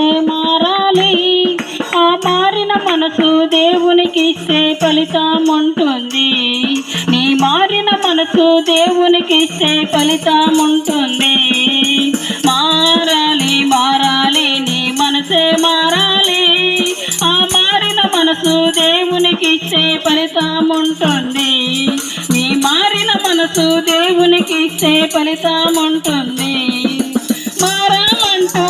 మనసే మారాలి. ఆ మారిన మనసు దేవునికి ఇస్తే ఫలితం ఉంటుంది. నీ మారిన మనసు దేవునికి ఇస్తే ఫలితం ఉంటుంది. మారాలి మారాలి నీ మనసే మారాలి. ఆ మారిన మనసు దేవునికి ఇస్తే ఫలితం ఉంటుంది. నీ మారిన మనసు దేవునికి ఇస్తే ఫలితం ఉంటుంది. మారామంటూ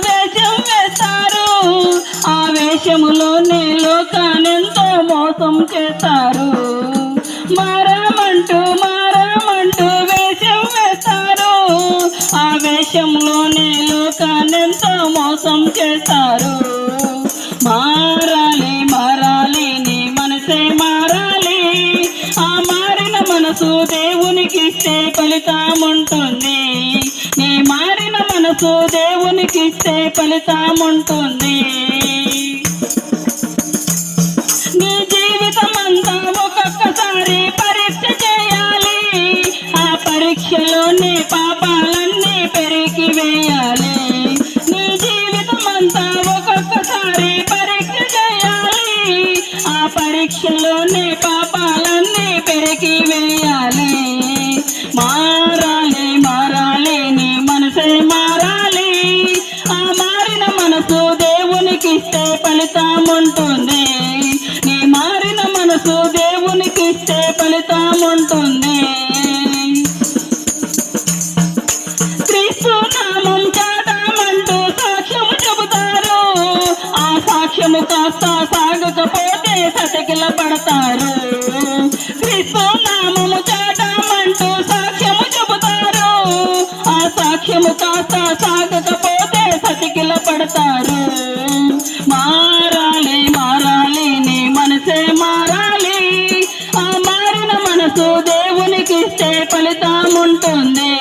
వేషం వేస్తారు. ఆ వేషములోనే లోకానెంతో మోసం చేస్తారు. మారామంటూ వేషం వేస్తారు. ఆ వేషంలోనే లోకానెంతో మోసం చేస్తారు. మారాలి మారాలి నీ మనసే మారాలి. ఆ మారిన మనసు దేవునికి ఇస్తే ఫలితం ఉంటుంది. నీ మారిన మనసు దేవునికి ఇస్తే ఫలితం ఉంటుంది. నీ జీవితం అంతా ఒక్కొక్కసారి పరీక్ష చేయాలి. ఆ పరీక్షలోనే పాపాలన్నీ పెరికి వేయాలి. నీ జీవితం అంతా ఒక్కొక్కసారి పరీక్ష చేయాలి. ఆ పరీక్షలోనే పాపాలన్నీ పెరికి వేయాలి. మారాలి మారాలి నీ మనసే మారాలి. ఆ మారిన మనసు దేవునికి ఇస్తే ఫలితం ఉంటుంది. నీ మారిన మనసు దేవునికి ఇస్తే ఫలితం ఉంటుంది. క్రీస్తు నామం చాటామంటూ సాక్ష్యము చెబుతారు. ఆ సాక్ష్యము కాస్త సాగకపోతే సతకిల పడతారు. క్రీస్తు నామము చాటామంటూ సాక్ష్యము చెబుతారు. ఆ సాక్ష్యము కాస్త సాగకపోతే సతకిల పడతారు. మారాలి మారాలి నీ మనసే మారాలి. ఆ మారిన మనసు దేవునికి ఇస్తే ఫలితం ఉంటుంది.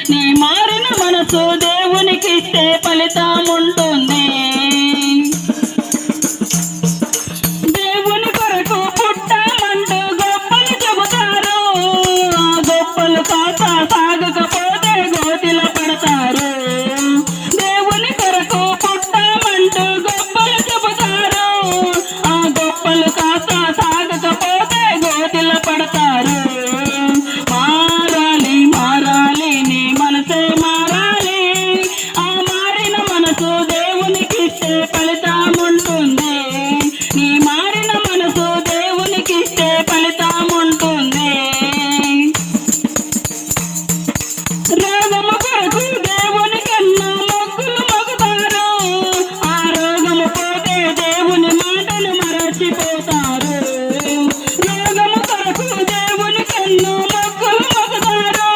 నీ మారిన మనసు దేవునికి ఇస్తే ఫలితం ఉంటుంది. దేవుని కొరకు పుట్టామంటూ గొప్పలు చెబుతారు. ఆ గొప్పలు కాక సాగకపోతే గోతిలో పడతారు. దేవుని కొరకు పుట్టామంటూ గొప్పలు చెబుతారు. ఆ గొప్పలు కాక సాగకపోతే గోతిలో పడతారు. మారాలి మారాలి నీ మనసే మారాలి. ఆ మారిన మనసు దేవునికి ఇస్తే ఫలితం ఉంటుంది. నీ మారిన మనసు దేవునికి ఇస్తే ఫలితం ఉంటుంది. రోగము కొరకు దేవునికన్నా మొక్కులు మొక్కుతారు. ఆ రోగము పోతే దేవుని మాటలు మరచిపోతారు. రోగము కొరకు దేవునికన్నా మొక్కులు మొక్కుతారు.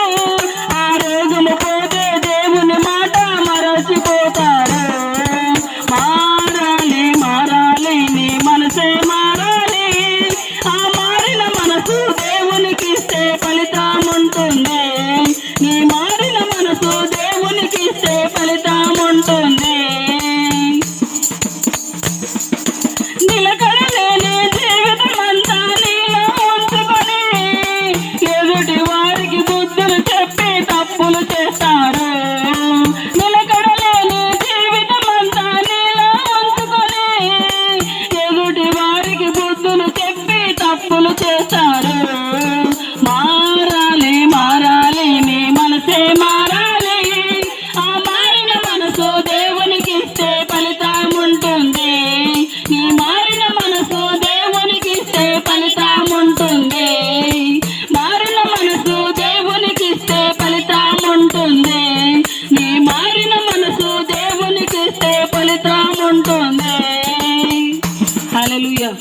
ఆ రోగము పోతే దేవుని మాట మరచిపోతారు. మారాలి మారాలి నీ మనసే మారాలి. ఆ మారిన మనసు దేవునికి ఇస్తే ఫలితం ఉంటుంది. నీ మారిన మనసు దేవునికి ఇస్తే ఫలితం ఉంటుంది. నిలకడలేని జీవితం అంతా నీలో ఉంచుకొని ఎదుటి వారికి బుద్ధులు చెప్పి తప్పులు చేస్తారు. నిలకడలేని జీవితం అంతా నీలో ఉంచుకొని ఎదుటి వారికి బుద్ధులు చెప్పి తప్పులు చేస్తారు. మారాలి మారాలి నీ మనసే మారాలి. ఆ మారిన మనసు దేవునికి ఇస్తే ఫలితం ఉంటుంది. నీ మారిన మనసు దేవునికి ఇస్తే ఫలితం ఉంటుంది. మారిన మనసు దేవునికి ఇస్తే ఫలితం ఉంటుంది. నీ మారిన మనసు దేవునికి ఇస్తే ఫలితం ఉంటుంది. హల్లెలూయా.